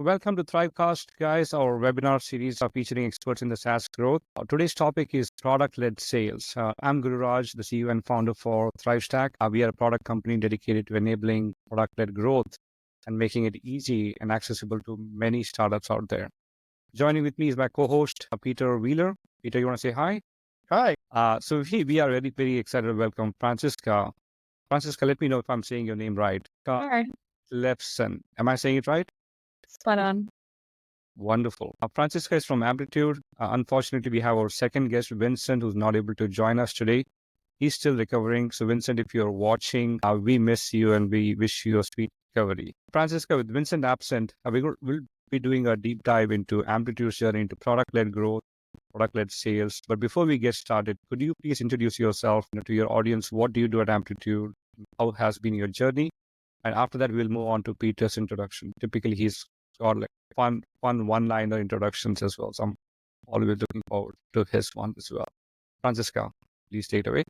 Welcome to Thrivecast, guys, our webinar series featuring experts in the SaaS growth. Today's topic is product-led sales. I'm Guru Raj, the CEO and founder for ThriveStack. We are a product company dedicated to enabling product-led growth and making it easy and accessible to many startups out there. Joining with me is my co-host, Peter Wheeler. Peter, you want to say hi? Hi. So we are very, very excited to welcome Franciska. Franciska, let me know if I'm saying your name right. Sure. Dethlefsen. Am I saying it right? Spot on. Wonderful. Franciska is from Amplitude. Unfortunately, we have our second guest, Vincent, who's not able to join us today. He's still recovering. So, Vincent, if you're watching, we miss you and we wish you a speedy recovery. Franciska, with Vincent absent, we'll be doing a deep dive into Amplitude's journey into product-led growth, product-led sales. But before we get started, could you please introduce yourself to your audience? What do you do at Amplitude? How has been your journey? And after that, we'll move on to Peter's introduction. Typically, he's got like fun one-liner introductions as well. So I'm always looking forward to his one as well. Franciska, please take it away.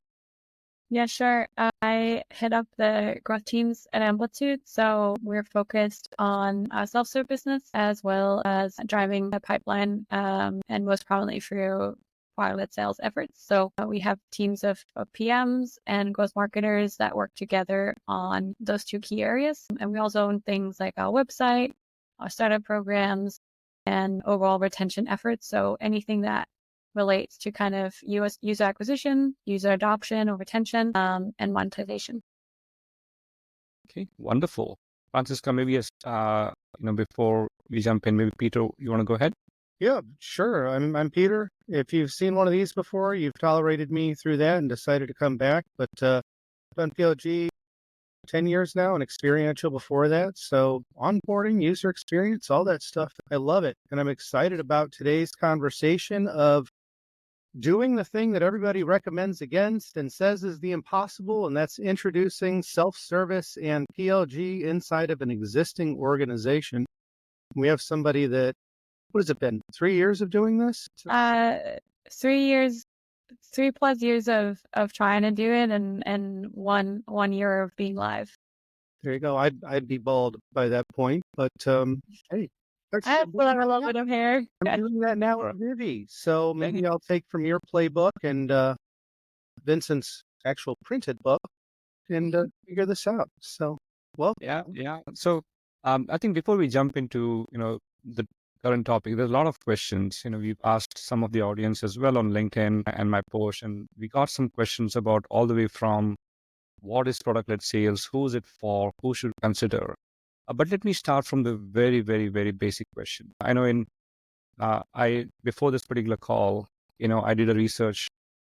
Yeah, sure. I head up the growth teams at Amplitude. So we're focused on self-serve business as well as driving the pipeline and most prominently through product-led sales efforts. So we have teams of PMs and growth marketers that work together on those two key areas. And we also own things like our website, our startup programs, and overall retention efforts. So anything that relates to kind of user acquisition, user adoption or retention, and monetization. Okay, wonderful. Franciska, maybe before we jump in, maybe Peter, you want to go ahead? Yeah, sure. I'm Peter. If you've seen one of these before, you've tolerated me through that and decided to come back. But I've done PLG 10 years now and experiential before that. So onboarding, user experience, all that stuff. I love it. And I'm excited about today's conversation of doing the thing that everybody recommends against and says is the impossible, and that's introducing self-service and PLG inside of an existing organization. We have somebody that, what has it been, 3 years of doing this? 3 years, 3+ years of trying to do it and one year of being live. There you go. I'd be bald by that point, but hey. I have a little bit of hair. I'm doing that now with Vivi. So maybe I'll take from your playbook and Vincent's actual printed book and figure this out. So, well. Yeah. So I think before we jump into, the current topic, there's a lot of questions. We've asked some of the audience as well on LinkedIn and my post, and we got some questions about all the way from what is product-led sales, who is it for, who should consider. But let me start from the very, very, very basic question. I know before this particular call, I did a research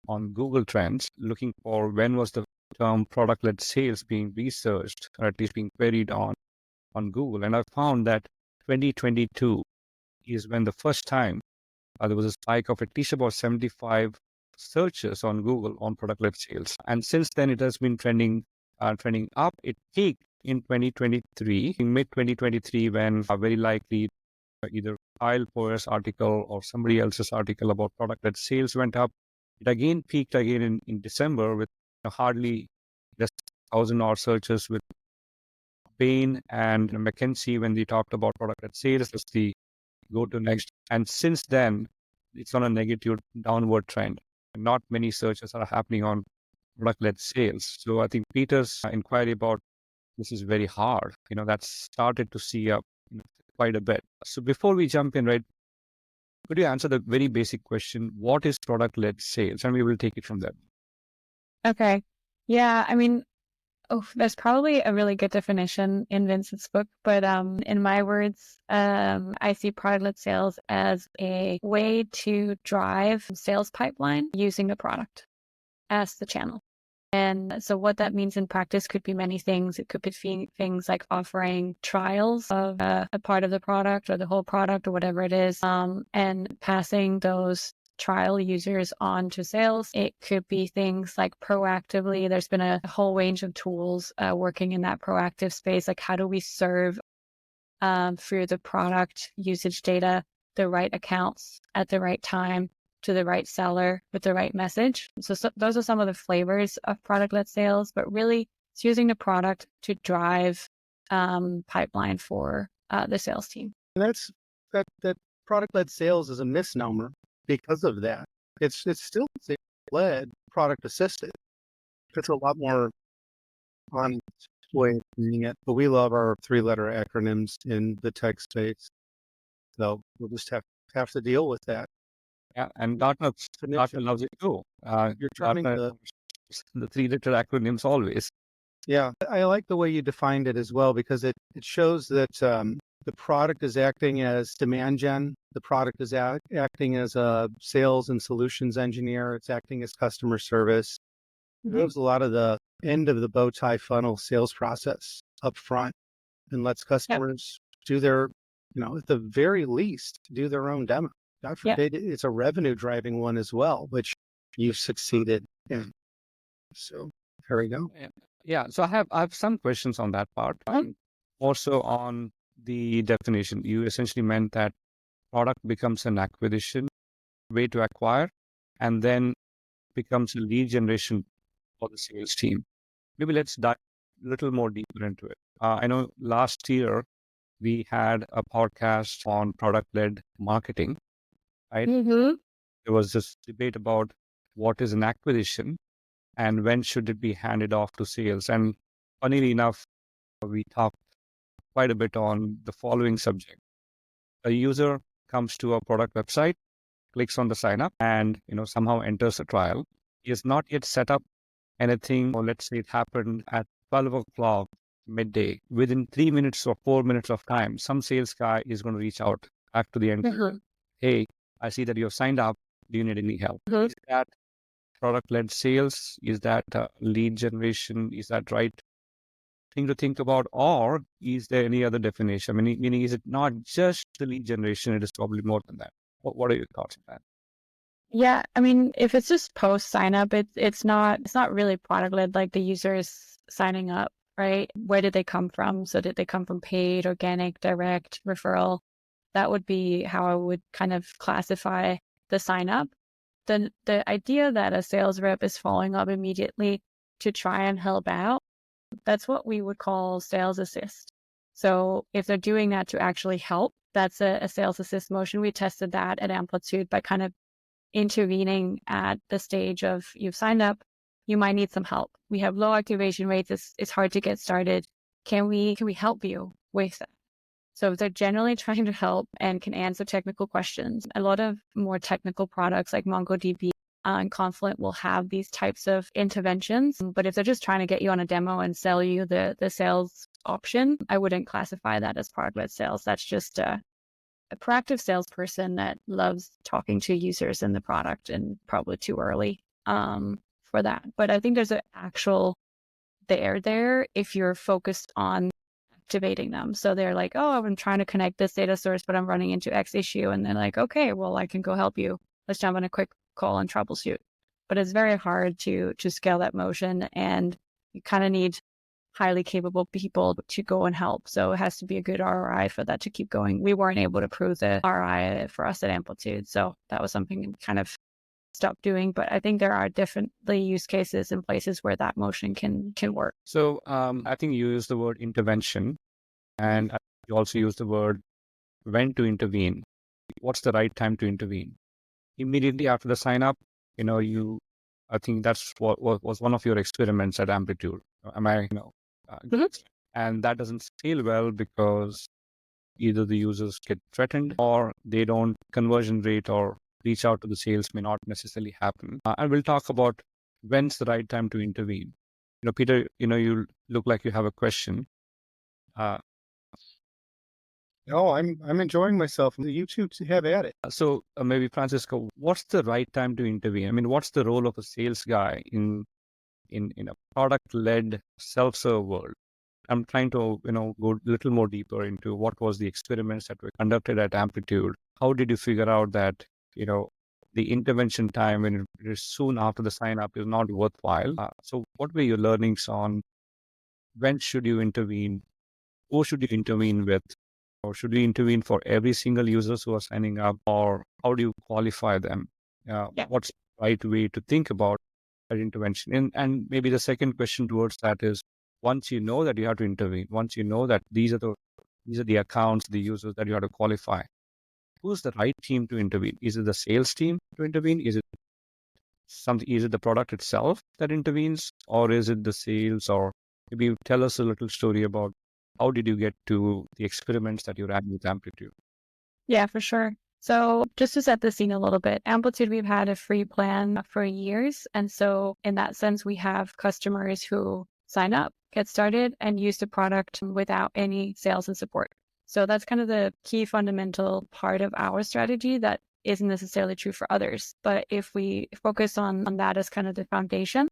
on Google Trends, looking for when was the term product-led sales being researched, or at least being queried on Google. And I found that 2022 is when the first time there was a spike of at least about 75 searches on Google on product-led sales. And since then, it has been trending up. It peaked in 2023, in mid-2023, when very likely either Kyle Poyer's article or somebody else's article about product-led sales went up. It again peaked again in December with hardly just 1,000-odd searches with Bain and McKinsey when they talked about product-led sales. That's the go to next. And since then, it's on a negative downward trend. Not many searches are happening on product-led sales. So I think Peter's inquiry about this is very hard. That's started to see up quite a bit. So before we jump in, right, could you answer the very basic question, what is product-led sales? And we will take it from there. Okay. Yeah, I mean, there's probably a really good definition in Vincent's book, but in my words, I see product-led sales as a way to drive sales pipeline using the product as the channel. And so what that means in practice could be many things. It could be things like offering trials of a part of the product or the whole product or whatever it is, and passing those trial users on to sales. It could be things like proactively. There's been a whole range of tools working in that proactive space. Like how do we serve through the product usage data, the right accounts at the right time to the right seller with the right message. So those are some of the flavors of product-led sales, but really it's using the product to drive pipeline for the sales team. And that's that product-led sales is a misnomer because of that. It's still sales-led, product assisted. It's a lot more honest way of doing it, but we love our 3-letter acronyms in the tech space. So we'll just have to deal with that. Yeah, and Gartner Definition. loves it too. You're trying Gartner to, the 3-letter acronyms always. yeah, I like the way you defined it as well, because it shows that the product is acting as demand gen. The product is acting as a sales and solutions engineer. It's acting as customer service. It moves a lot of the end of the bow tie funnel sales process up front and lets customers do their, at the very least, do their own demo. God forbid it's a revenue driving one as well, which you've succeeded in. So there we go. Yeah. So I have some questions on that part. Also on the definition, you essentially meant that product becomes an acquisition way to acquire, and then becomes a lead generation for the sales team. Maybe let's dive a little more deeper into it. I know last year we had a podcast on product-led marketing, right? There was this debate about what is an acquisition and when should it be handed off to sales. And funnily enough, we talked quite a bit on the following subject. A user comes to a product website, clicks on the sign up, and somehow enters a trial. He has not yet set up anything, or let's say it happened at 12 o'clock midday. Within 3 minutes or 4 minutes of time, some sales guy is going to reach out back to the end. Hey, I see that you have signed up. Do you need any help? Is that product-led sales? Is that lead generation? Is that right thing to think about? Or is there any other definition? Meaning, is it not just the lead generation? It is probably more than that. What are your thoughts on that? Yeah, I mean, if it's just post sign up, it's not really product led, like the user is signing up, right? Where did they come from? So did they come from paid, organic, direct, referral? That would be how I would kind of classify the sign up. The idea that a sales rep is following up immediately to try and help out, that's what we would call sales assist. So if they're doing that to actually help, that's a sales assist motion. We tested that at Amplitude by kind of intervening at the stage of you've signed up, you might need some help. We have low activation rates. It's hard to get started. Can we help you with that? So if they're generally trying to help and can answer technical questions, a lot of more technical products like MongoDB and Confluent will have these types of interventions. But if they're just trying to get you on a demo and sell you the sales option, I wouldn't classify that as product-led sales. That's just a proactive salesperson that loves talking to users in the product, and probably too early for that. But I think there's an actual there if you're focused on activating them. So they're like, oh, I'm trying to connect this data source, but I'm running into X issue. And they're like, okay, well, I can go help you. Let's jump on a quick call and troubleshoot. But it's very hard to scale that motion, and you kind of need highly capable people to go and help. So it has to be a good ROI for that to keep going. We weren't able to prove the ROI for us at Amplitude. So that was something we kind of stopped doing. But I think there are differently use cases and places where that motion can work. So I think you used the word intervention, and you also used the word when to intervene. What's the right time to intervene? Immediately after the sign up, I think that's what was one of your experiments at Amplitude. Am I, and that doesn't scale well because either the users get threatened or they don't, conversion rate or reach out to the sales may not necessarily happen. And we'll talk about when's the right time to intervene. Peter, you look like you have a question. No, I'm enjoying myself. You two have at it. So maybe Franciska, what's the right time to intervene? I mean, what's the role of a sales guy in a product-led self-serve world? I'm trying to, go a little more deeper into what was the experiments that were conducted at Amplitude. How did you figure out that, the intervention time when it is soon after the sign up is not worthwhile? So what were your learnings on when should you intervene? Who should you intervene with? Or should you intervene for every single users who are signing up? Or how do you qualify them? What's the right way to think about that intervention? And maybe the second question towards that is, once you know that you have to intervene, once you know that these are the These are the accounts, the users that you have to qualify. Who's the right team to intervene? Is it the sales team to intervene? Is it the product itself that intervenes, or is it the sales? Or maybe tell us a little story about how did you get to the experiments that you ran with Amplitude? Yeah, for sure. So just to set the scene a little bit, Amplitude, we've had a free plan for years. And so in that sense, we have customers who sign up, get started, and use the product without any sales and support. So that's kind of the key fundamental part of our strategy that isn't necessarily true for others. But if we focus on that as kind of the foundation,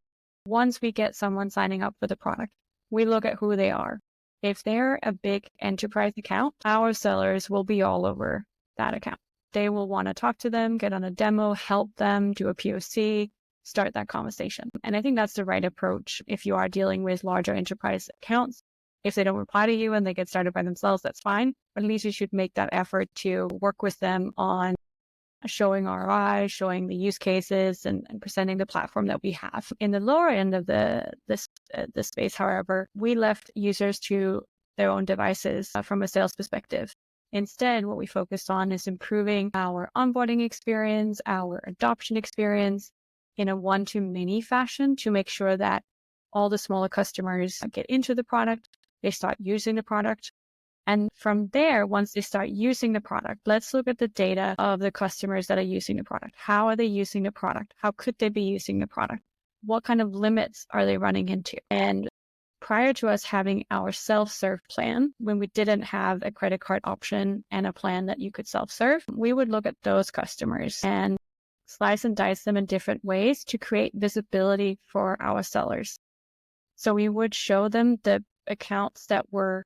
once we get someone signing up for the product, we look at who they are. If they're a big enterprise account, our sellers will be all over that account. They will want to talk to them, get on a demo, help them do a POC, start that conversation. And I think that's the right approach if you are dealing with larger enterprise accounts. If they don't reply to you and they get started by themselves, that's fine. But at least you should make that effort to work with them on showing ROI, showing the use cases, and presenting the platform that we have. In the lower end of the space, however, we left users to their own devices from a sales perspective. Instead, what we focused on is improving our onboarding experience, our adoption experience in a one-to-many fashion to make sure that all the smaller customers get into the product, they start using the product. And from there, once they start using the product, let's look at the data of the customers that are using the product. How are they using the product? How could they be using the product? What kind of limits are they running into? And prior to us having our self-serve plan, when we didn't have a credit card option and a plan that you could self-serve, we would look at those customers and slice and dice them in different ways to create visibility for our sellers. So we would show them the accounts that were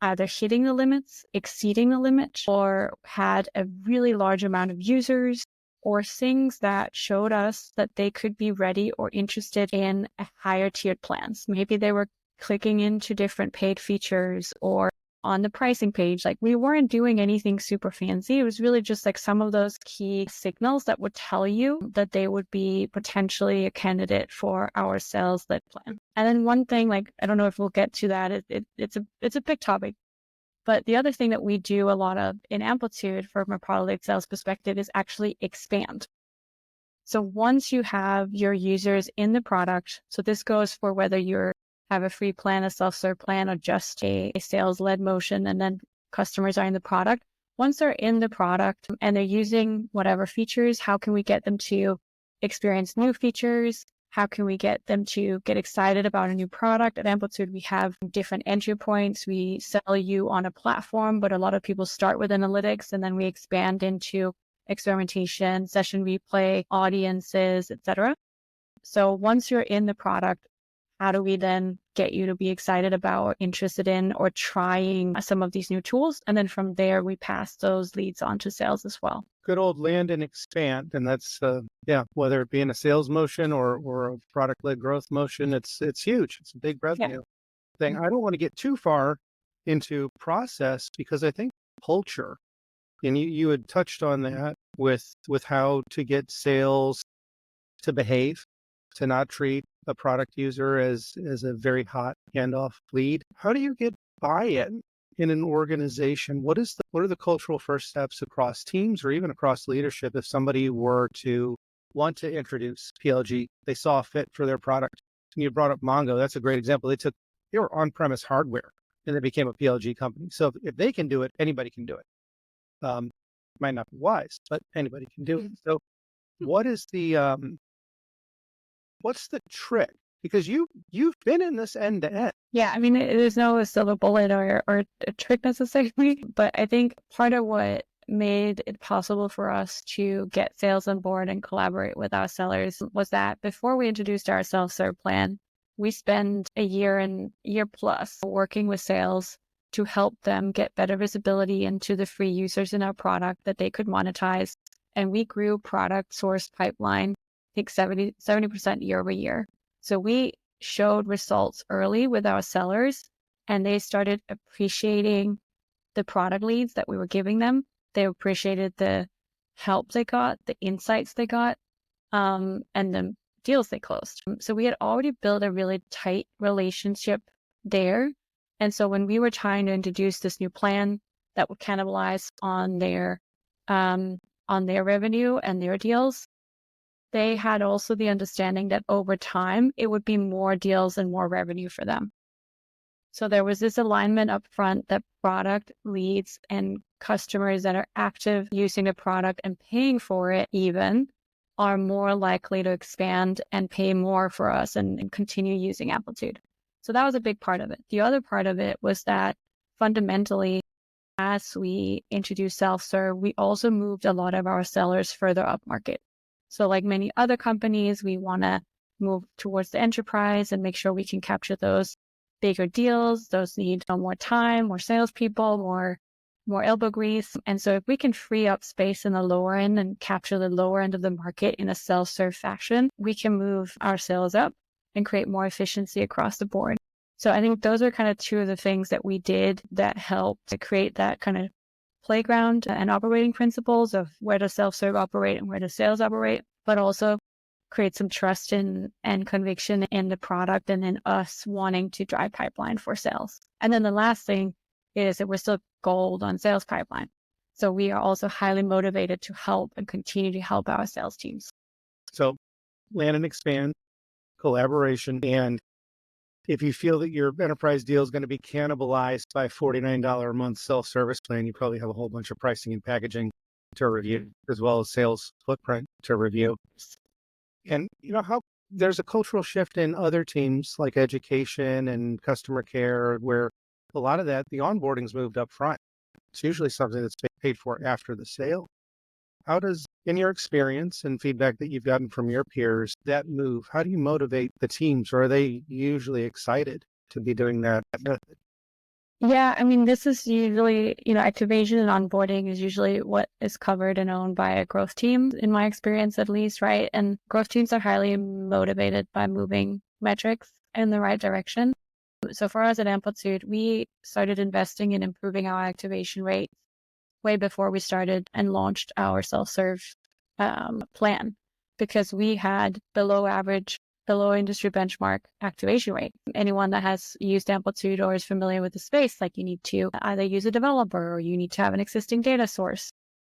either hitting the limits, exceeding the limit, or had a really large amount of users, or things that showed us that they could be ready or interested in a higher tiered plans. Maybe they were clicking into different paid features or on the pricing page. Like, we weren't doing anything super fancy. It was really just like some of those key signals that would tell you that they would be potentially a candidate for our sales-led plan. And then one thing, like, I don't know if we'll get to that. It's a big topic. But the other thing that we do a lot of in Amplitude from a product sales perspective is actually expand. So once you have your users in the product, so this goes for whether you have a free plan, a self-serve plan, or just a sales-led motion, and then customers are in the product. Once they're in the product and they're using whatever features, how can we get them to experience new features? How can we get them to get excited about a new product? At Amplitude, we have different entry points. We sell you on a platform, but a lot of people start with analytics, and then we expand into experimentation, session replay, audiences, etc. So once you're in the product, how do we then get you to be excited about or interested in or trying some of these new tools? And then from there, we pass those leads on to sales as well. Good old land and expand. And that's, whether it be in a sales motion or a product-led growth motion, it's huge. It's a big revenue thing. I don't want to get too far into process because I think culture, and you had touched on that with how to get sales to behave, to not treat a product user as a very hot handoff lead. How do you get buy-in in an organization? What are the cultural first steps across teams or even across leadership if somebody were to want to introduce PLG, they saw a fit for their product? And you brought up Mongo. That's a great example. They were on-premise hardware and they became a PLG company. So if they can do it, anybody can do it. Might not be wise, but anybody can do it. So what is what's the trick? Because you've been in this end to end. Yeah, I mean, there's no silver bullet or a trick necessarily, but I think part of what made it possible for us to get sales on board and collaborate with our sellers was that before we introduced our self-serve plan, we spent a year plus working with sales to help them get better visibility into the free users in our product that they could monetize. And we grew product source pipeline, I think 70% year over year. So we showed results early with our sellers, and they started appreciating the product leads that we were giving them. They appreciated the help they got, the insights they got, and the deals they closed. So we had already built a really tight relationship there. And so when we were trying to introduce this new plan that would cannibalize on their revenue and their deals, they had also the understanding that over time, it would be more deals and more revenue for them. So there was this alignment up front that product leads and customers that are active using the product and paying for it even are more likely to expand and pay more for us and continue using Amplitude. So that was a big part of it. The other part of it was that fundamentally, as we introduced self-serve, we also moved a lot of our sellers further up market. So like many other companies, we want to move towards the enterprise and make sure we can capture those bigger deals. Those need more time, more salespeople, more elbow grease. And so if we can free up space in the lower end and capture the lower end of the market in a self-serve fashion, we can move our sales up and create more efficiency across the board. So I think those are kind of two of the things that we did that helped to create that kind of playground and operating principles of where does self-serve operate and where does sales operate, but also create some trust and conviction in the product and in us wanting to drive pipeline for sales. And then the last thing is that we're still gold on sales pipeline. So we are also highly motivated to help and continue to help our sales teams. So land and expand, collaboration, and if you feel that your enterprise deal is going to be cannibalized by $49 a month self-service plan, you probably have a whole bunch of pricing and packaging to review, as well as sales footprint to review. And how there's a cultural shift in other teams like education and customer care, where a lot of that, the onboarding's moved up front. It's usually something that's paid for after the sale. How does, in your experience and feedback that you've gotten from your peers, that move, how do you motivate the teams? Or are they usually excited to be doing that method? Yeah, I mean, this is usually, activation and onboarding is usually what is covered and owned by a growth team, in my experience at least, right? And growth teams are highly motivated by moving metrics in the right direction. So for us at Amplitude, we started investing in improving our activation rate way before we started and launched our self-serve plan, because we had below average, below industry benchmark activation rate. Anyone that has used Amplitude or is familiar with the space, like you need to either use a developer or you need to have an existing data source.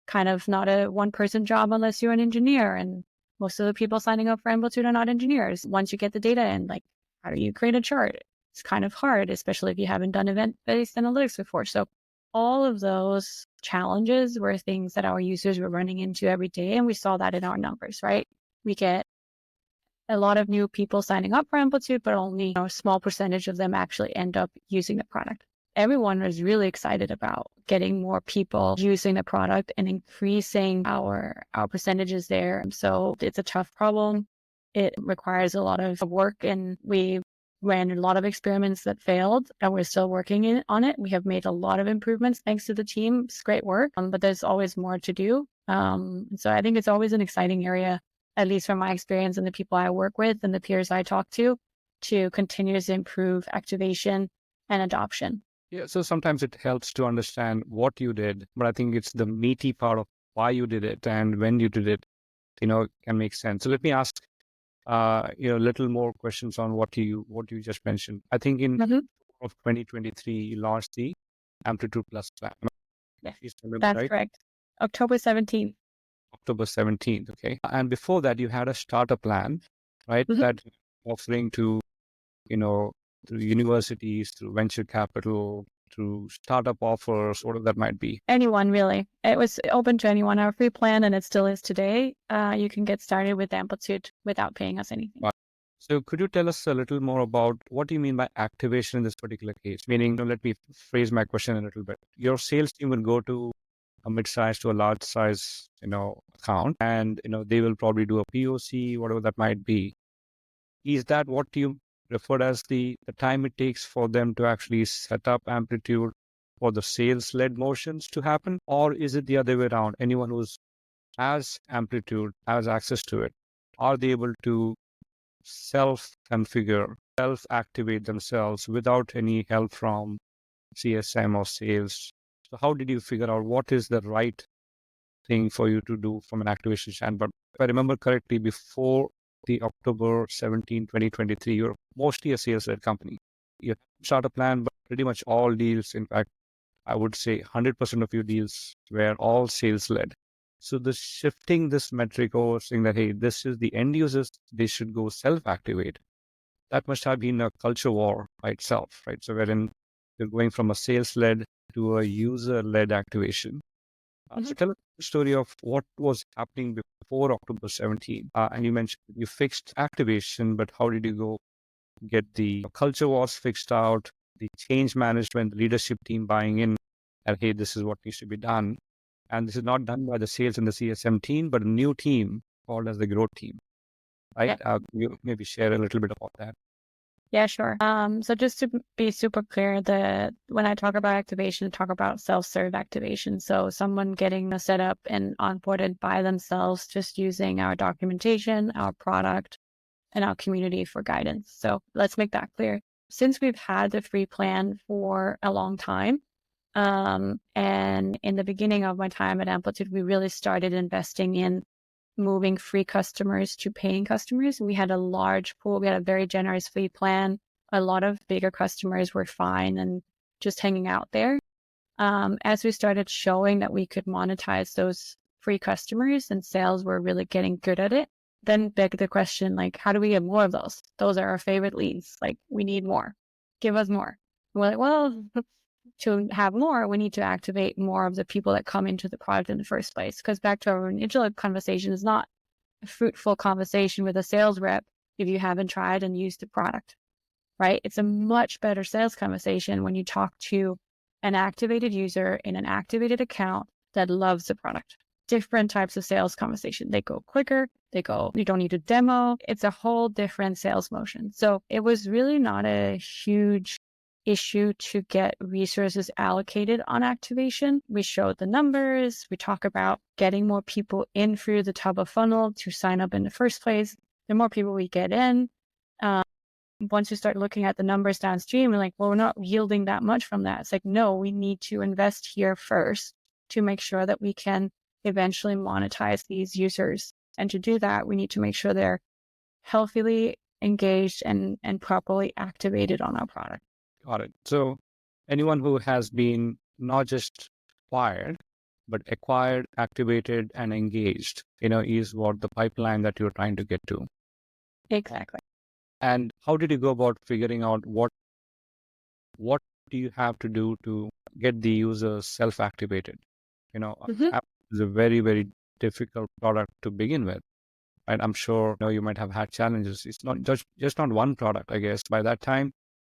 Kind of not a one-person job unless you're an engineer. And most of the people signing up for Amplitude are not engineers. Once you get the data in, like, how do you create a chart? It's kind of hard, especially if you haven't done event-based analytics before. So all of those challenges were things that our users were running into every day. And we saw that in our numbers, right? We get a lot of new people signing up for Amplitude, but only a small percentage of them actually end up using the product. Everyone was really excited about getting more people using the product and increasing our percentages there. So it's a tough problem. It requires a lot of work, and we ran a lot of experiments that failed, and we're still working on it. We have made a lot of improvements thanks to the team. It's great work, but there's always more to do. So I think it's always an exciting area, at least from my experience and the people I work with and the peers I talk to continuously improve activation and adoption. Yeah, so sometimes it helps to understand what you did, but I think it's the meaty part of why you did it and when you did it, can make sense. So let me ask, a little more questions on what you just mentioned. I think in of 2023, you launched the Amplitude Plus plan. That's right? correct. October 17th. October 17th. Okay. And before that, you had a starter plan, right? That offering to, through universities, through venture capital, through startup offers, whatever that might be. Anyone, really. It was open to anyone. Our free plan, and it still is today. You can get started with Amplitude without paying us anything. Right. So could you tell us a little more about what do you mean by activation in this particular case? Meaning, let me phrase my question a little bit. Your sales team will go to a mid-size to a large size, account, and, they will probably do a POC, whatever that might be. Is that what you referred as the time it takes for them to actually set up Amplitude for the sales-led motions to happen? Or is it the other way around? Anyone who's has Amplitude, has access to it, are they able to self-configure, self-activate themselves without any help from CSM or sales? So how did you figure out what is the right thing for you to do from an activation standpoint? If I remember correctly, before the October 17, 2023, you're mostly a sales-led company. You start a plan, but pretty much all deals, in fact, I would say 100% of your deals were all sales led. So the shifting this metric over saying that, hey, this is the end users, they should go self-activate. That must have been a culture war by itself, right? So wherein you're going from a sales led to a user led activation. So tell us the story of what was happening before October 17. And you mentioned you fixed activation, but how did you go get the culture wars fixed out, the change management, the leadership team buying in, and hey, this is what needs to be done. And this is not done by the sales and the CSM team, but a new team called as the growth team, right? You maybe share a little bit about that. Yeah, sure. So just to be super clear, when I talk about activation, I talk about self-serve activation. So someone getting set up and onboarded by themselves, just using our documentation, our product, and our community for guidance. So let's make that clear. Since we've had the free plan for a long time, and in the beginning of my time at Amplitude, we really started investing in moving free customers to paying customers. We had a large pool. We had a very generous free plan. A lot of bigger customers were fine and just hanging out there. As we started showing that we could monetize those free customers and sales were really getting good at it, then begged the question, like, how do we get more of those? Those are our favorite leads. Like, we need more. Give us more. And we're like, well, to have more, we need to activate more of the people that come into the product in the first place. Because back to our initial conversation, is not a fruitful conversation with a sales rep if you haven't tried and used the product, right? It's a much better sales conversation when you talk to an activated user in an activated account that loves the product. Different types of sales conversation. They go quicker. You don't need a demo. It's a whole different sales motion. So it was really not a huge issue to get resources allocated on activation. We showed the numbers. We talk about getting more people in through the top of funnel to sign up in the first place. The more people we get in, once you start looking at the numbers downstream, we're like, well, we're not yielding that much from that. It's like, no, we need to invest here first to make sure that we can eventually monetize these users. And to do that, we need to make sure they're healthily engaged and properly activated on our product. Got it. So anyone who has been not just acquired, but acquired, activated, and engaged, is what the pipeline that you're trying to get to. Exactly. And how did you go about figuring out what do you have to do to get the users self-activated? App is a very, very difficult product to begin with. Right? I'm sure you might have had challenges. It's not just not one product, I guess. By that time,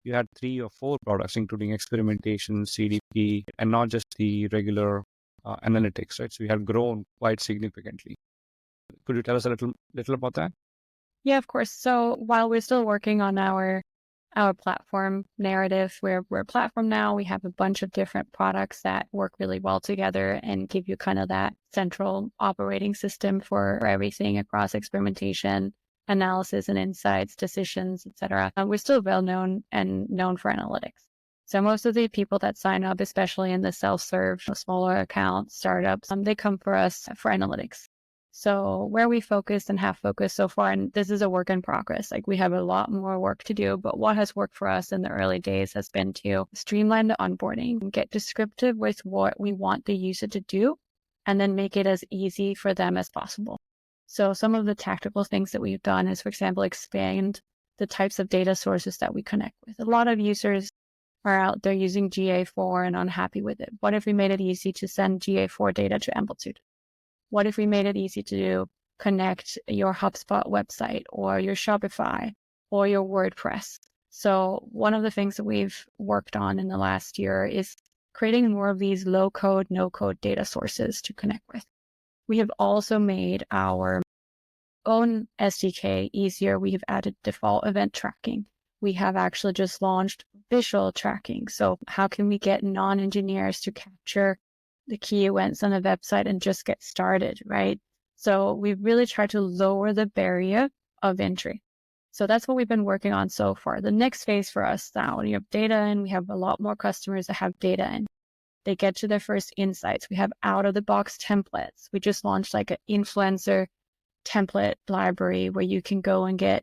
you had 3 or 4 products, including experimentation, CDP, and not just the regular analytics, right? So you have grown quite significantly. Could you tell us a little about that? Yeah, of course. So while we're still working on our platform narrative, we're a platform now. We have a bunch of different products that work really well together and give you kind of that central operating system for everything across experimentation, analysis and insights, decisions, etc. We're still well known for analytics. So most of the people that sign up, especially in the self-serve, smaller accounts, startups, they come for us for analytics. So where we focused and have focused so far, and this is a work in progress, like we have a lot more work to do, but what has worked for us in the early days has been to streamline the onboarding, get descriptive with what we want the user to do, and then make it as easy for them as possible. So some of the tactical things that we've done is, for example, expand the types of data sources that we connect with. A lot of users are out there using GA4 and unhappy with it. What if we made it easy to send GA4 data to Amplitude? What if we made it easy to connect your HubSpot website or your Shopify or your WordPress? So one of the things that we've worked on in the last year is creating more of these low code, no code data sources to connect with. We have also made our own SDK easier. We have added default event tracking. We have actually just launched visual tracking. So how can we get non-engineers to capture the key events on the website and just get started, right? So we've really tried to lower the barrier of entry. So that's what we've been working on so far. The next phase for us now, when you have data in, we have a lot more customers that have data in. They get to their first insights. We have out-of-the-box templates. We just launched like an influencer template library where you can go and get,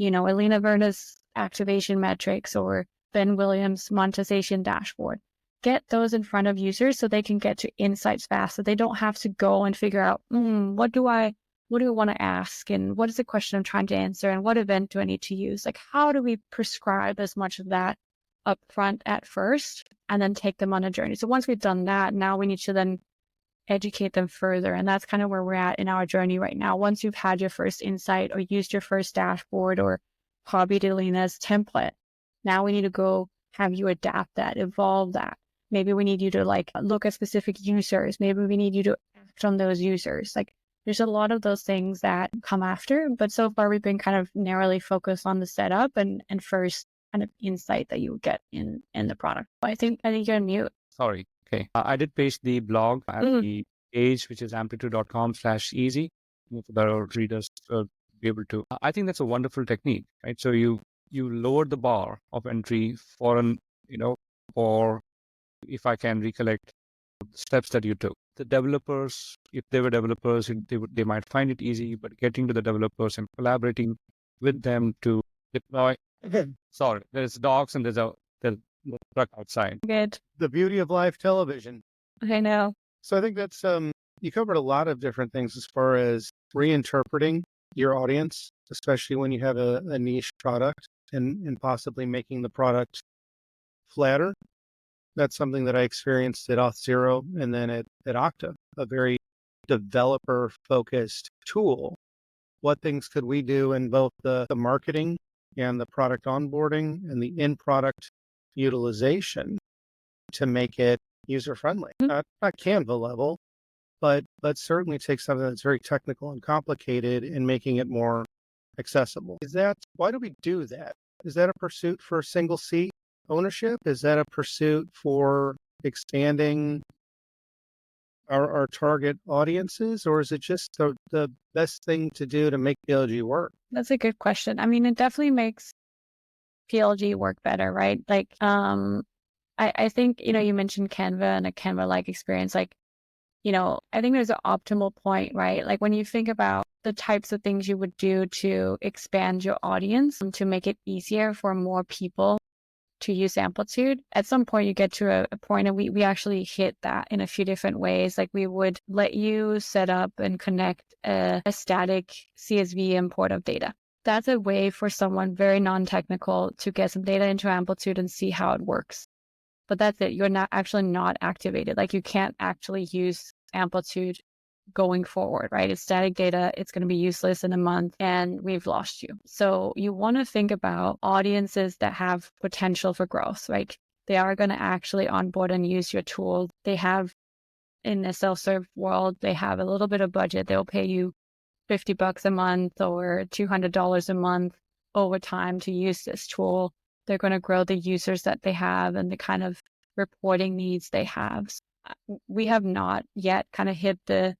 Elena Verna's activation metrics or Ben Williams monetization dashboard. Get those in front of users so they can get to insights fast, so they don't have to go and figure out, what do I want to ask? And what is the question I'm trying to answer? And what event do I need to use? Like, how do we prescribe as much of that up front at first and then take them on a journey? So once we've done that, now we need to then educate them further. And that's kind of where we're at in our journey right now. Once you've had your first insight or used your first dashboard or copied Elena's template, now we need to go have you adapt that, evolve that. Maybe we need you to like look at specific users. Maybe we need you to act on those users. Like there's a lot of those things that come after, but so far we've been kind of narrowly focused on the setup and first kind of insight that you would get in the product. I think you're on mute. Sorry. Okay. I did paste the blog at the page, which is amplitude.com/easy for the readers to be able to. I think that's a wonderful technique, right? So you lower the bar of entry for or if I can recollect the steps that you took. The developers, if they were developers, they might find it easy, but getting to the developers and collaborating with them to deploy. Sorry, there's dogs and there's a truck outside. Good. The beauty of live television. I know. So I think that's you covered a lot of different things as far as reinterpreting your audience, especially when you have a niche product and possibly making the product flatter. That's something that I experienced at Auth0 and then at Okta, a very developer-focused tool. What things could we do in both the marketing and the product onboarding and the in-product utilization to make it user-friendly? Not Canva level, but certainly take something that's very technical and complicated and making it more accessible. Why do we do that? Is that a pursuit for single seat ownership? Is that a pursuit for expanding our target audiences, or is it just the best thing to do to make PLG work? That's a good question. I mean, it definitely makes PLG work better, right? Like, I think, you mentioned Canva and a Canva-like experience. Like, I think there's an optimal point, right? Like when you think about the types of things you would do to expand your audience to make it easier for more people to use Amplitude, at some point you get to a point, and we actually hit that in a few different ways. Like we would let you set up and connect a static CSV import of data. That's a way for someone very non-technical to get some data into Amplitude and see how it works. But that's it. You're not activated. Like you can't actually use Amplitude going forward, right? It's static data. It's going to be useless in a month and we've lost you. So you want to think about audiences that have potential for growth, right? They are going to actually onboard and use your tool. They have, in a self-serve world, they have a little bit of budget. They'll pay you $50 a month or $200 a month over time to use this tool. They're going to grow the users that they have and the kind of reporting needs they have. We have not yet kind of hit the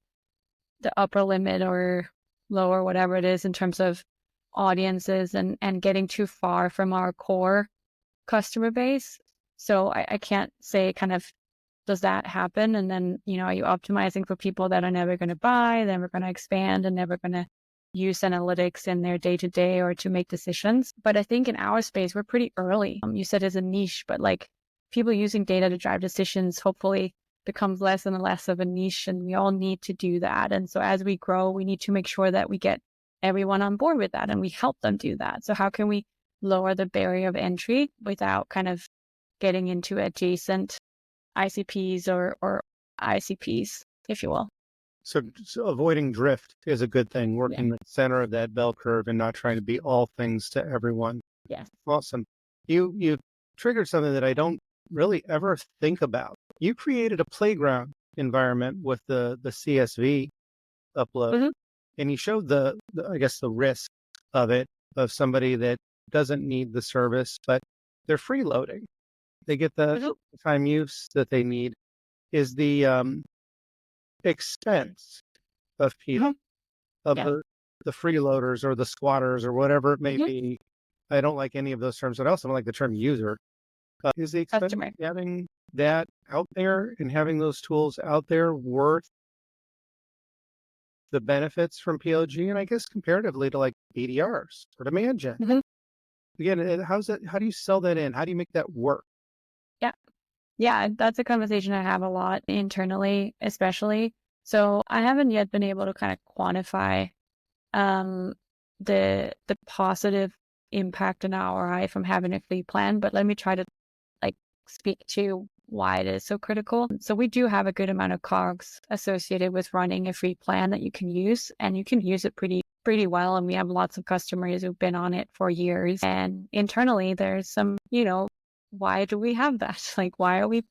upper limit or lower, whatever it is, in terms of audiences and getting too far from our core customer base. So I can't say kind of, does that happen? And then, are you optimizing for people that are never going to buy, never going to expand, and never going to use analytics in their day-to-day or to make decisions? But I think in our space, we're pretty early. You said it's a niche, but like people using data to drive decisions, hopefully becomes less and less of a niche, and we all need to do that. And so as we grow, we need to make sure that we get everyone on board with that and we help them do that. So how can we lower the barrier of entry without kind of getting into adjacent ICPs or ICPs, if you will? So avoiding drift is a good thing, working the center of that bell curve and not trying to be all things to everyone. Yes. Awesome. You triggered something that I don't really ever think about. You created a playground environment with the CSV upload, and you showed the risk of it, of somebody that doesn't need the service, but they're freeloading. They get the time use that they need. Is the expense of people, of the freeloaders or the squatters or whatever it may be. I don't like any of those terms, but I also don't like the term user. Is the expense of having that out there and having those tools out there worth the benefits from PLG? And I guess comparatively to like BDRs or demand gen. again, how do you sell that in? How do you make that work? Yeah. Yeah, that's a conversation I have a lot internally, especially. So I haven't yet been able to kind of quantify um, the positive impact and ROI from having a free plan, but let me try to like speak to why it is so critical. So we do have a good amount of COGS associated with running a free plan that you can use, and you can use it pretty well. And we have lots of customers who've been on it for years. And internally, there's some, why do we have that? Like, why are we,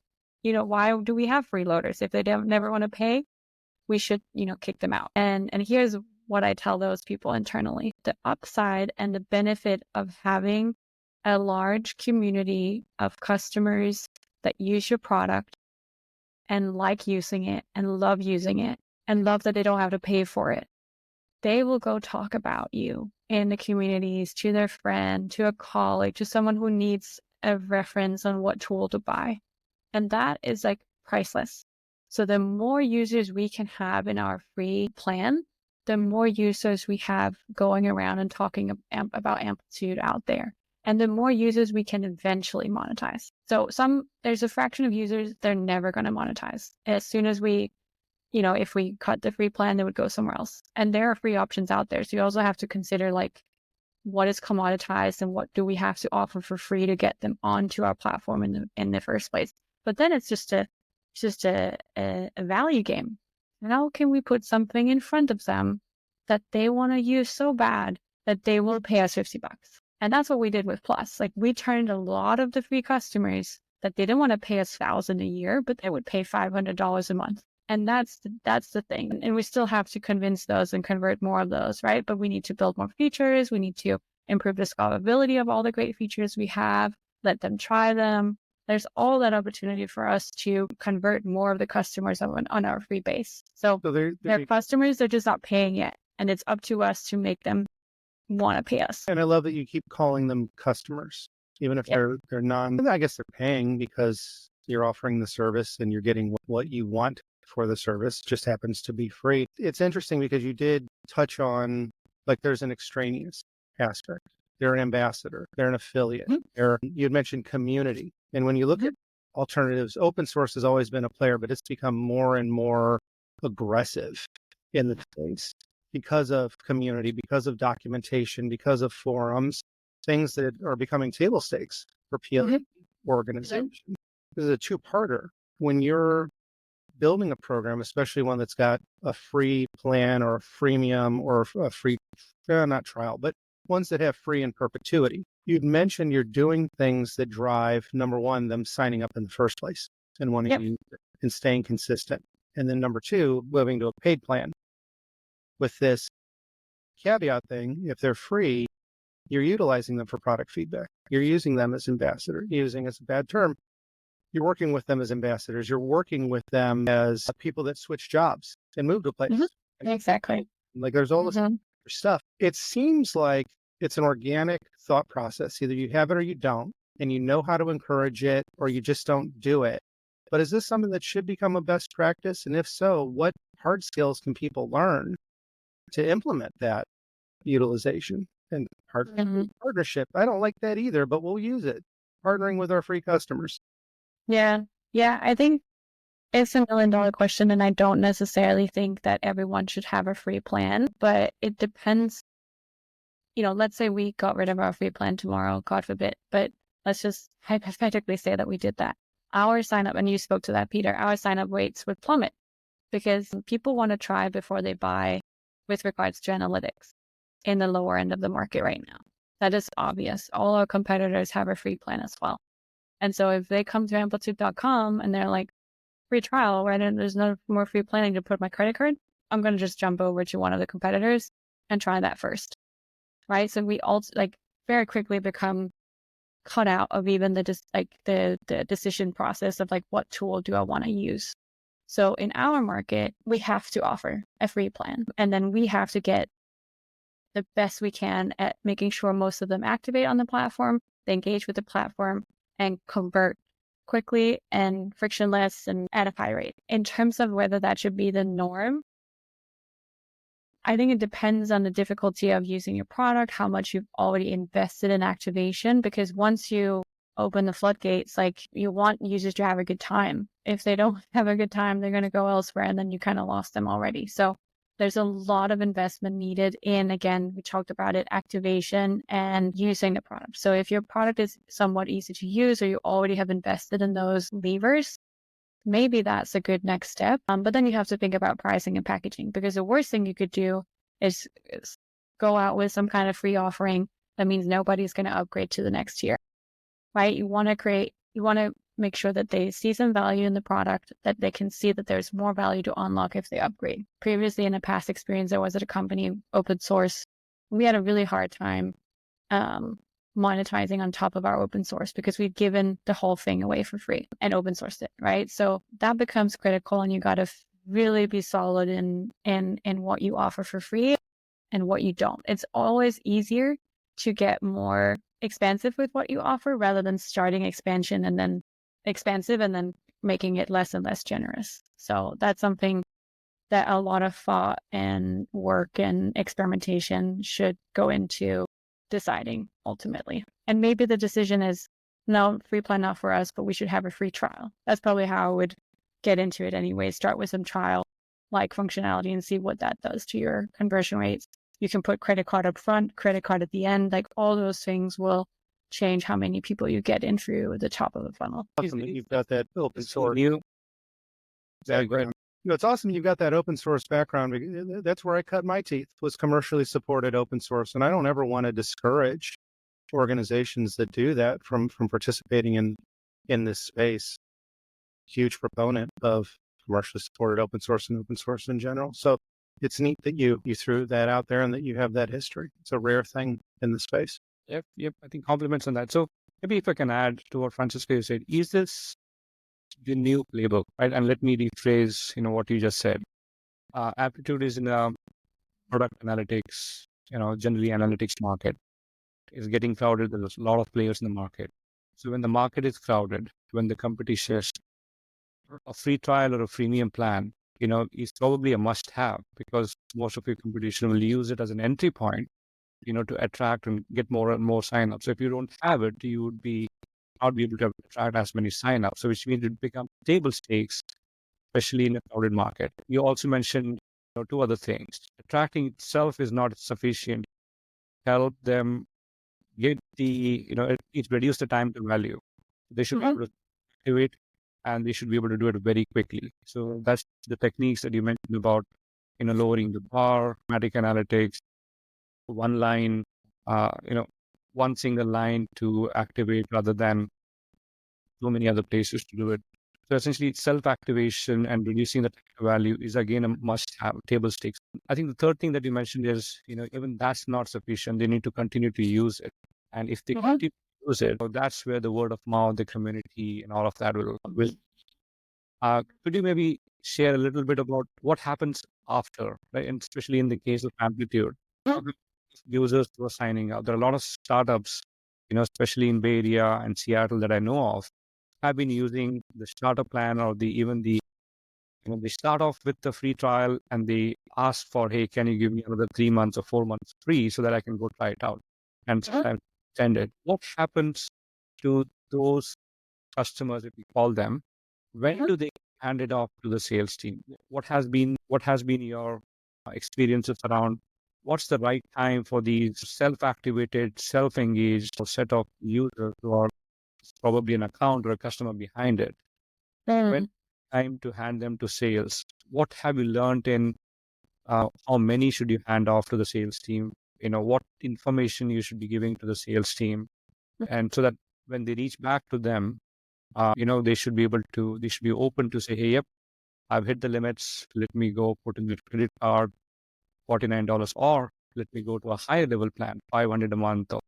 why do we have freeloaders? If they don't never want to pay, we should, kick them out. And here's what I tell those people internally. The upside and the benefit of having a large community of customers that use your product and like using it and love using it and love that they don't have to pay for it. They will go talk about you in the communities to their friend, to a colleague, to someone who needs a reference on what tool to buy. And that is like priceless. So the more users we can have in our free plan, the more users we have going around and talking about Amplitude out there. And the more users we can eventually monetize. So there's a fraction of users, they're never going to monetize. As soon as we, if we cut the free plan, they would go somewhere else. And there are free options out there. So you also have to consider like, what is commoditized and what do we have to offer for free to get them onto our platform in the first place. But then it's just a value game. How can we put something in front of them that they want to use so bad that they will pay us $50? And that's what we did with Plus. Like we turned a lot of the free customers that didn't want to pay us $1,000 a year, but they would pay $500 a month. And that's the thing. And we still have to convince those and convert more of those, right? But we need to build more features. We need to improve the scalability of all the great features we have, let them try them. There's all that opportunity for us to convert more of the customers on our free base. So they're customers, they're just not paying yet. And it's up to us to make them want to pay us. And I love that you keep calling them customers, even if they're non, I guess they're paying because you're offering the service and you're getting what you want for the service, just happens to be free. It's interesting because you did touch on, like, there's an extraneous aspect. They're an ambassador, they're an affiliate. You'd mentioned community. And when you look at alternatives, open source has always been a player, but it's become more and more aggressive in the space because of community, because of documentation, because of forums, things that are becoming table stakes for PLG organizations. This is a two-parter. When you're building a program, especially one that's got a free plan or a freemium or a free, not trial, but ones that have free in perpetuity. You'd mentioned you're doing things that drive, number one, them signing up in the first place and wanting to use it and staying consistent. And then number two, moving to a paid plan. With this caveat thing, if they're free, you're utilizing them for product feedback. You're using them as ambassador. Using is a bad term. You're working with them as ambassadors. You're working with them as people that switch jobs and move to a place. Exactly. Like there's all this stuff. It seems like it's an organic thought process. Either you have it or you don't, and you know how to encourage it, or you just don't do it. But is this something that should become a best practice? And if so, what hard skills can people learn to implement that utilization and partnership? I don't like that either, but we'll use it. Partnering with our free customers. Yeah. I think it's $1 million question, and I don't necessarily think that everyone should have a free plan, but it depends. Let's say we got rid of our free plan tomorrow, God forbid, but let's just hypothetically say that we did that. Our sign up, and you spoke to that, Peter, our sign up rates would plummet because people want to try before they buy with regards to analytics in the lower end of the market right now. That is obvious. All our competitors have a free plan as well. And so if they come to amplitude.com and they're like, free trial, right? And there's no more free planning to put my credit card, I'm going to just jump over to one of the competitors and try that first, right? So we all very quickly become cut out of even the decision process of like, what tool do I want to use? So in our market, we have to offer a free plan, and then we have to get the best we can at making sure most of them activate on the platform, they engage with the platform, and convert quickly and frictionless and at a high rate. In terms of whether that should be the norm, I think it depends on the difficulty of using your product, how much you've already invested in activation, because once you open the floodgates, like you want users to have a good time. If they don't have a good time, they're going to go elsewhere and then you kind of lost them already. So there's a lot of investment needed in, again, we talked about it, activation and using the product. So if your product is somewhat easy to use or you already have invested in those levers, maybe that's a good next step. But then you have to think about pricing and packaging, because the worst thing you could do is go out with some kind of free offering. That means nobody's going to upgrade to the next tier, right? You want to make sure that they see some value in the product, that they can see that there's more value to unlock if they upgrade. Previously, in a past experience, I was at a company, open source. We had a really hard time monetizing on top of our open source because we'd given the whole thing away for free and open sourced it, right? So that becomes critical, and you got to really be solid in what you offer for free and what you don't. It's always easier to get more expensive with what you offer rather than starting expansive and then making it less and less generous. So that's something that a lot of thought and work and experimentation should go into deciding ultimately. And maybe the decision is, no, free plan not for us, but we should have a free trial. That's probably how I would get into it anyway. Start with some trial like functionality and see what that does to your conversion rates. You can put credit card up front, credit card at the end, like all those things will change how many people you get in through the top of the funnel. Awesome that you've got that open source. Great. It's awesome you've got that open source background, because that's where I cut my teeth, was commercially supported open source. And I don't ever want to discourage organizations that do that from participating in this space. Huge proponent of commercially supported open source and open source in general. So it's neat that you threw that out there and that you have that history. It's a rare thing in the space. Yep. I think compliments on that. So maybe if I can add to what Franciska said, is this the new playbook, right? And let me rephrase, what you just said. Amplitude is in a product analytics, generally analytics market is getting crowded. There's a lot of players in the market. So when the market is crowded, when the competition is a free trial or a freemium plan, is probably a must have, because most of your competition will use it as an entry point, to attract and get more and more signups. So if you don't have it, you would not be able to attract as many signups. So which means it becomes table stakes, especially in a crowded market. You also mentioned two other things. Attracting itself is not sufficient. Help them get it reduce the time to value. They should be able to activate, and they should be able to do it very quickly. So that's the techniques that you mentioned about, lowering the bar, automatic analytics, one line, one single line to activate rather than so many other places to do it. So essentially, self-activation and reducing the value is again a must-have, table stakes. I think the third thing that you mentioned is, even that's not sufficient. They need to continue to use it, and if they continue to use it, that's where the word of mouth, the community, and all of that will. Could you maybe share a little bit about what happens after, right? And especially in the case of Amplitude, users who are signing up. There are a lot of startups, especially in Bay Area and Seattle that I know of, have been using the starter plan or they start off with the free trial and they ask for, hey, can you give me another 3 months or 4 months free so that I can go try it out and sometimes send it. What happens to those customers, if we call them? When do they hand it off to the sales team? What has been your experiences around what's the right time for these self-activated, self-engaged set of users who are probably an account or a customer behind it? When time to hand them to sales? What have you learned in how many should you hand off to the sales team? What information you should be giving to the sales team, and so that when they reach back to them, they should be open to say, hey, yep, I've hit the limits. Let me go put in the credit card, $49, or let me go to a higher level plan, $500 a month or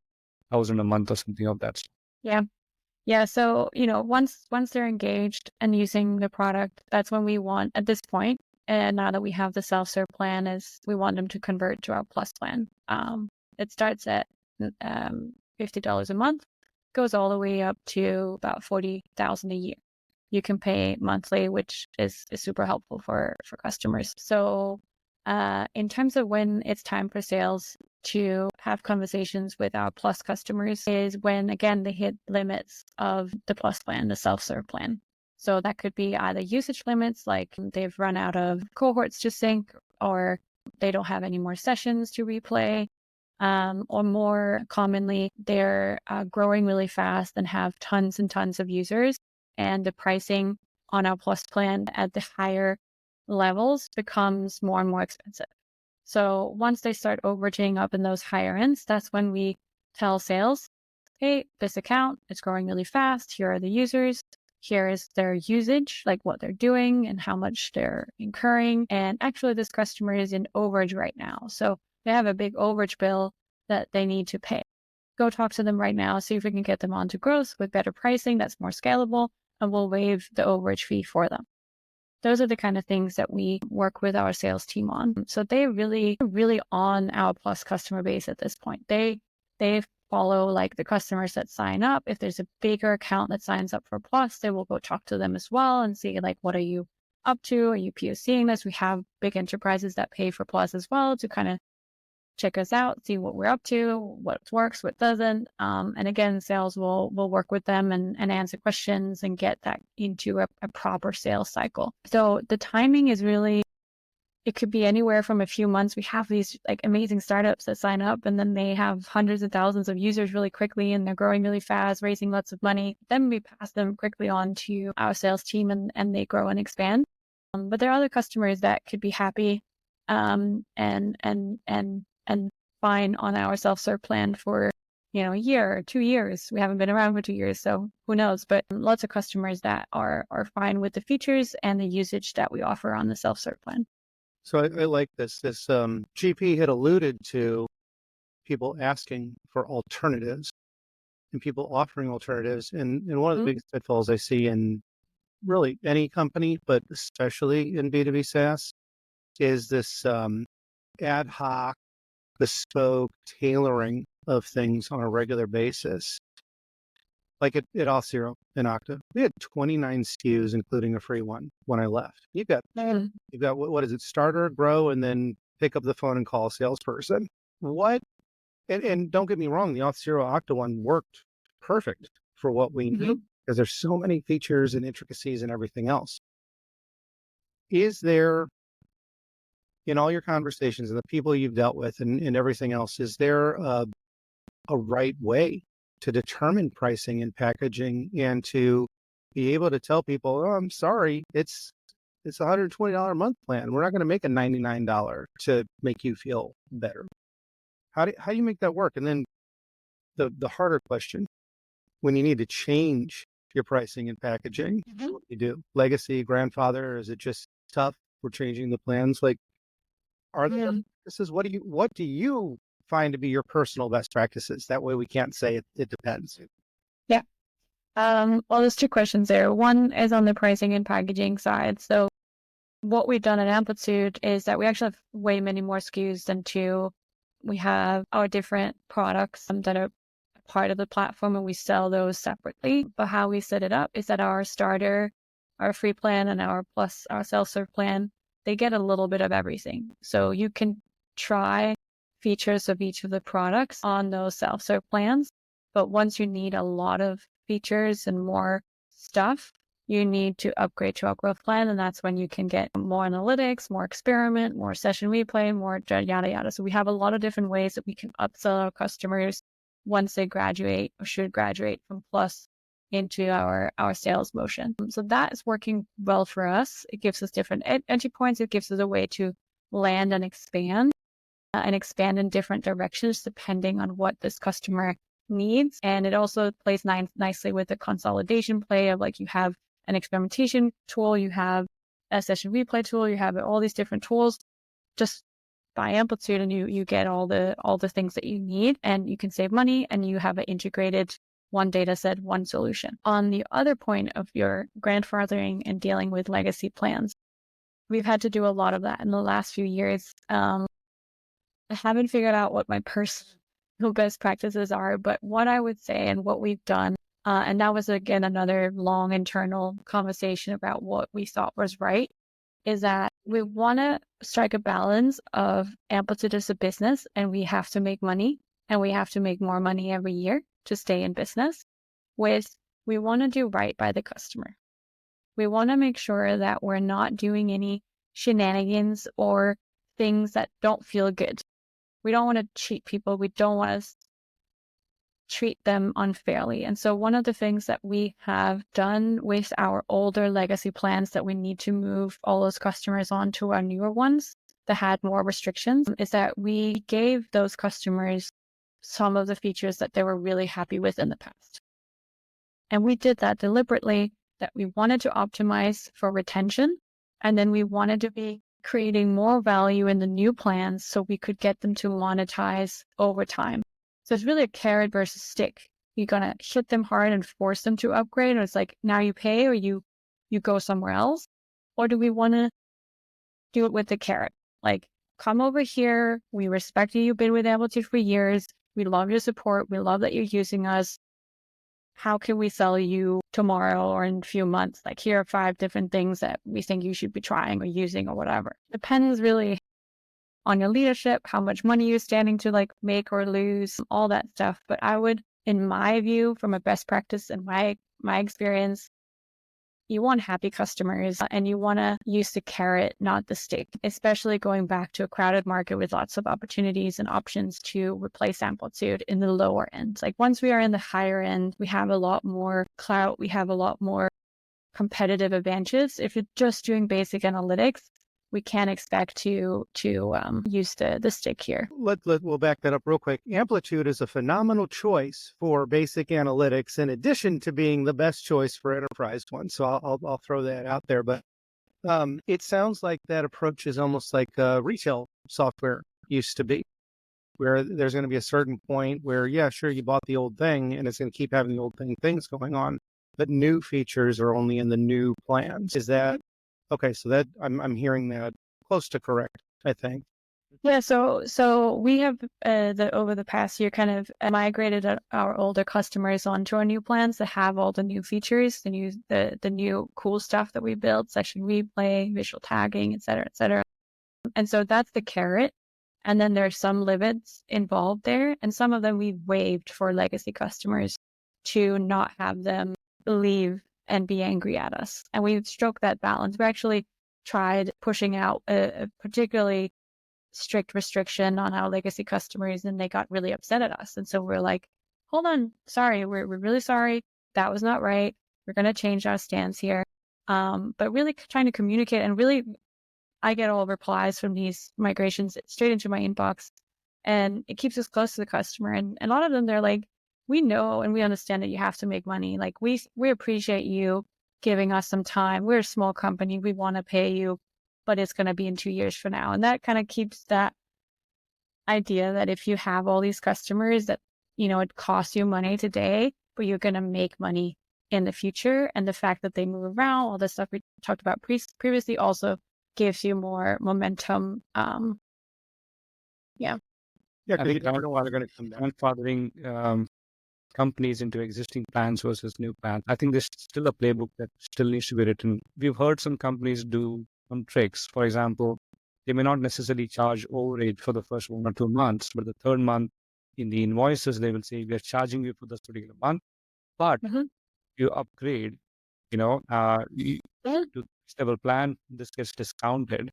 $1,000 a month or something of that. Yeah. So, once they're engaged and using the product, that's when we want, at this point, and now that we have the self-serve plan, is we want them to convert to our plus plan. It starts at $50 a month, goes all the way up to about $40,000 a year. You can pay monthly, which is super helpful for customers. So in terms of when it's time for sales to have conversations with our Plus customers is when, again, they hit limits of the Plus plan, the self-serve plan. So that could be either usage limits, like they've run out of cohorts to sync, or they don't have any more sessions to replay, or more commonly, they're growing really fast and have tons and tons of users, and the pricing on our Plus plan at the higher levels becomes more and more expensive. So once they start overaging up in those higher ends, that's when we tell sales, hey, this account is growing really fast. Here are the users. Here is their usage, like what they're doing and how much they're incurring. And actually, this customer is in overage right now. So they have a big overage bill that they need to pay. Go talk to them right now, see if we can get them onto growth with better pricing that's more scalable, and we'll waive the overage fee for them. Those are the kind of things that we work with our sales team on. So they really on our Plus customer base at this point. They follow like the customers that sign up. If there's a bigger account that signs up for Plus, they will go talk to them as well and see like, what are you up to? Are you POCing this? We have big enterprises that pay for Plus as well to kind of check us out, see what we're up to, what works, what doesn't. And again, sales will work with them and answer questions and get that into a proper sales cycle. So the timing is really, it could be anywhere from a few months. We have these like amazing startups that sign up and then they have hundreds of thousands of users really quickly and they're growing really fast, raising lots of money. Then we pass them quickly on to our sales team and they grow and expand. But there are other customers that could be happy and fine on our self-serve plan for, a year or 2 years. We haven't been around for 2 years, so who knows? But lots of customers that are fine with the features and the usage that we offer on the self-serve plan. So I like this. This GP had alluded to people asking for alternatives and people offering alternatives. And one of the biggest pitfalls I see in really any company, but especially in B2B SaaS, is this ad hoc, bespoke tailoring of things on a regular basis. Like at Auth0 in Okta, we had 29 SKUs, including a free one when I left. You've got what is it? Starter, grow, and then pick up the phone and call a salesperson. What? And don't get me wrong, the Auth0 Okta one worked perfect for what we need because there's so many features and intricacies and everything else. Is there, in all your conversations and the people you've dealt with and everything else, is there a right way to determine pricing and packaging and to be able to tell people, oh, I'm sorry, it's a $120 a month plan. We're not going to make a $99 to make you feel better. How do you make that work? And then the harder question, when you need to change your pricing and packaging, what do you do? Legacy, grandfather, is it just tough? We're changing the plans. Like, are there practices? What do you find to be your personal best practices? That way we can't say it depends. Yeah. Well, there's two questions there. One is on the pricing and packaging side. So what we've done at Amplitude is that we actually have way many more SKUs than two. We have our different products that are part of the platform and we sell those separately. But how we set it up is that our starter, our free plan, and our plus, our self-serve plan, they get a little bit of everything. So you can try features of each of the products on those self-serve plans. But once you need a lot of features and more stuff, you need to upgrade to our growth plan. And that's when you can get more analytics, more experiment, more session replay, more yada, yada. So we have a lot of different ways that we can upsell our customers once they graduate or should graduate from Plus into our sales motion. So that is working well for us. It gives us different entry points. It gives us a way to land and expand in different directions depending on what this customer needs. And it also plays nicely with the consolidation play of like you have an experimentation tool, you have a session replay tool, you have all these different tools. Just buy Amplitude and you get all the things that you need and you can save money and you have an integrated one data set, one solution. On the other point of your grandfathering and dealing with legacy plans, we've had to do a lot of that in the last few years. I haven't figured out what my personal best practices are, but what I would say and what we've done, and that was again another long internal conversation about what we thought was right, is that we want to strike a balance of Amplitude as a business, and we have to make money, and we have to make more money every year to stay in business, with we want to do right by the customer. We want to make sure that we're not doing any shenanigans or things that don't feel good. We don't want to cheat people. We don't want to treat them unfairly. And so one of the things that we have done with our older legacy plans that we need to move all those customers on to our newer ones that had more restrictions is that we gave those customers some of the features that they were really happy with in the past. And we did that deliberately, that we wanted to optimize for retention, and then we wanted to be creating more value in the new plans so we could get them to monetize over time. So it's really a carrot versus stick. You're going to hit them hard and force them to upgrade, or it's like, now you pay or you go somewhere else? Or do we want to do it with the carrot? Like, come over here. We respect you. You've been with Amplitude for years. We love your support. We love that you're using us. How can we sell you tomorrow or in a few months? Like, here are 5 different things that we think you should be trying or using or whatever. Depends really on your leadership, how much money you're standing to like make or lose, all that stuff. But I would, in my view, from a best practice and my experience, you want happy customers and you want to use the carrot, not the stick, especially going back to a crowded market with lots of opportunities and options to replace Amplitude in the lower end. Like, once we are in the higher end, we have a lot more clout, we have a lot more competitive advantages. If you're just doing basic analytics, we can't expect to use the stick here. We'll back that up real quick. Amplitude is a phenomenal choice for basic analytics, in addition to being the best choice for enterprise ones. So I'll throw that out there. But it sounds like that approach is almost like retail software used to be, where there's going to be a certain point where, yeah, sure, you bought the old thing and it's going to keep having the old things going on, but new features are only in the new plans. Is that okay? So that I'm hearing that close to correct, I think. Yeah, so we have over the past year kind of migrated our older customers onto our new plans that have all the new features, the new cool stuff that we built, session replay, visual tagging, et cetera, and so that's the carrot. And then there's some limits involved there, and some of them we've waived for legacy customers to not have them leave and be angry at us. And we've struck that balance. We actually tried pushing out a particularly strict restriction on our legacy customers, and they got really upset at us. And so we're like, hold on, sorry, we're really sorry. That was not right. We're going to change our stance here. But really trying to communicate, and really, I get all replies from these migrations straight into my inbox, and it keeps us close to the customer. And a lot of them, they're like, we know and we understand that you have to make money. Like, we appreciate you giving us some time. We're a small company. We want to pay you, but it's going to be in 2 years from now. And that kind of keeps that idea that if you have all these customers that, it costs you money today, but you're going to make money in the future. And the fact that they move around, all the stuff we talked about previously, also gives you more momentum. Yeah, because you don't know why they're going to come down. Grandfathering companies into existing plans versus new plans. I think there's still a playbook that still needs to be written. We've heard some companies do some tricks. For example, they may not necessarily charge overage for the first 1 or 2 months, but the third month in the invoices, they will say, we are charging you for this particular month, but you upgrade, to this level plan, this gets discounted.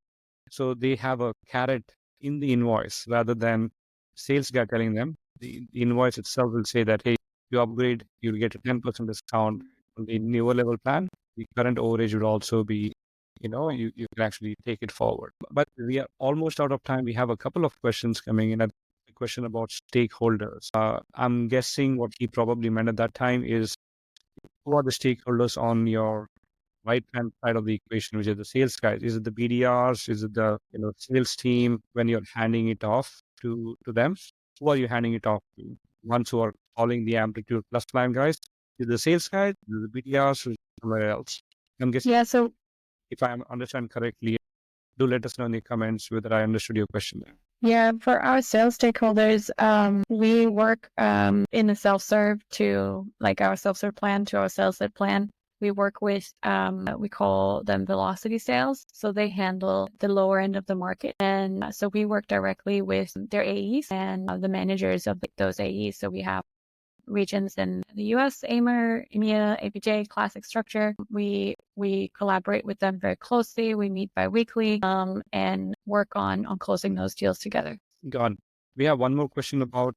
So they have a carrot in the invoice rather than sales guy telling them. The invoice itself will say that, hey, you upgrade, you'll get a 10% discount on the newer level plan. The current overage would also be, you can actually take it forward. But we are almost out of time. We have a couple of questions coming in. A question about stakeholders. I'm guessing what he probably meant at that time is, who are the stakeholders on your right-hand side of the equation, which is the sales guys? Is it the BDRs? Is it the sales team when you're handing it off to them? Who are you handing it off to? Ones who are calling the Amplitude Plus plan guys? Is it the sales guys? Is it the BDRs? Or somewhere else? I'm guessing. Yeah, so if I understand correctly, do let us know in the comments whether I understood your question there. Yeah, for our sales stakeholders, we work in a self-serve to, like, our self-serve plan to our sales-led plan. we work with, we call them velocity sales. So they handle the lower end of the market. And so we work directly with their AEs and the managers of those AEs. So we have regions in the US, AMER, EMEA, APJ, classic structure. We collaborate with them very closely. We meet bi-weekly and work on closing those deals together. Got it. We have one more question about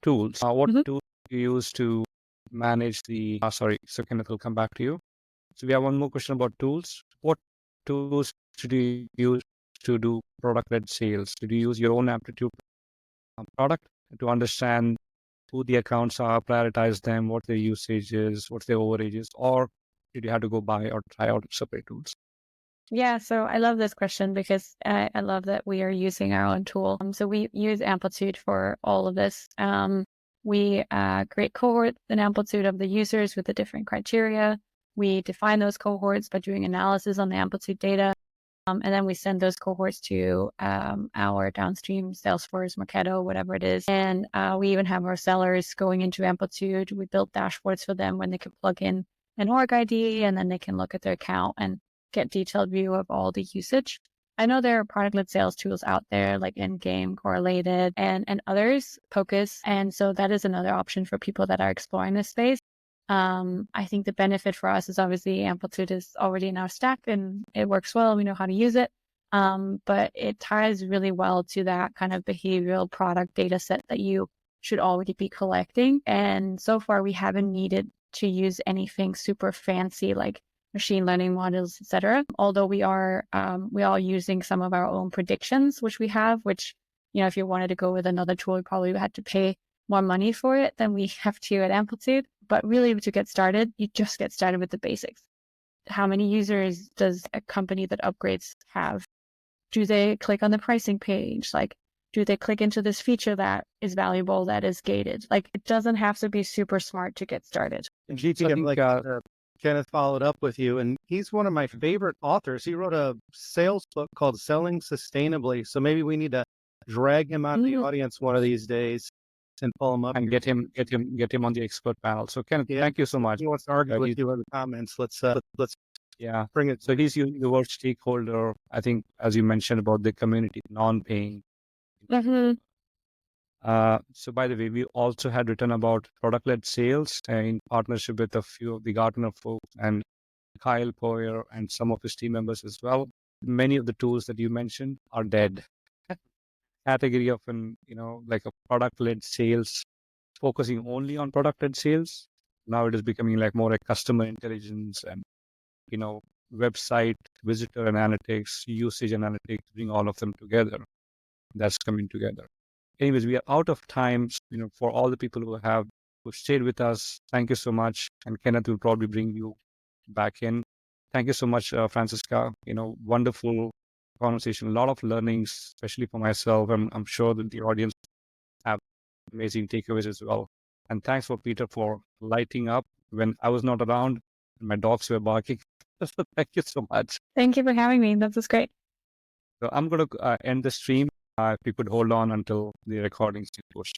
tools. What tools do you use to manage the, so Kenneth will come back to you. So we have one more question about tools. What tools should you use to do product-led sales? Did you use your own Amplitude product to understand who the accounts are, prioritize them, what their usage is, what their overage is, or did you have to go buy or try out separate tools? Yeah, so I love this question because I love that we are using our own tool. So we use Amplitude for all of this. We create cohorts in Amplitude of the users with the different criteria. We define those cohorts by doing analysis on the Amplitude data. And then we send those cohorts to our downstream Salesforce, Marketo, whatever it is. And we even have our sellers going into Amplitude. We build dashboards for them when they can plug in an org ID, and then they can look at their account and get detailed view of all the usage. I know there are product-led sales tools out there like Endgame, Correlated, and others, Focus. And so that is another option for people that are exploring this space. I think the benefit for us is obviously Amplitude is already in our stack and it works well. We know how to use it. But it ties really well to that kind of behavioral product data set that you should already be collecting. And so far, we haven't needed to use anything super fancy like machine learning models, etc. Although we are using some of our own predictions, which we have, which, if you wanted to go with another tool, you probably had to pay more money for it than we have to at Amplitude. But really, to get started, you just get started with the basics. How many users does a company that upgrades have? Do they click on the pricing page? Like, do they click into this feature that is valuable, that is gated? Like, it doesn't have to be super smart to get started. And Kenneth followed up with you, and he's one of my favorite authors. He wrote a sales book called Selling Sustainably. So maybe we need to drag him out of the audience one of these days and pull him up and get him on the expert panel. So Kenneth, thank you so much. He wants to argue with you in the comments. Let's bring it. So he's using the word stakeholder. I think, as you mentioned about the community non-paying. So by the way, we also had written about product-led sales in partnership with a few of the Gartner folks and Kyle Poyer and some of his team members as well. Many of the tools that you mentioned are dead. Category of like a product-led sales, focusing only on product-led sales. Now it is becoming like more a customer intelligence and, website visitor analytics, usage analytics, bring all of them together. That's coming together. Anyways, we are out of time. For all the people who stayed with us, thank you so much. And Kenneth will probably bring you back in. Thank you so much, Franciska. Wonderful conversation, a lot of learnings, especially for myself. I'm sure that the audience have amazing takeaways as well. And thanks for Peter for lighting up when I was not around and my dogs were barking. Thank you so much. Thank you for having me. That was great. So I'm going to end the stream. If you could hold on until the recording is pushed.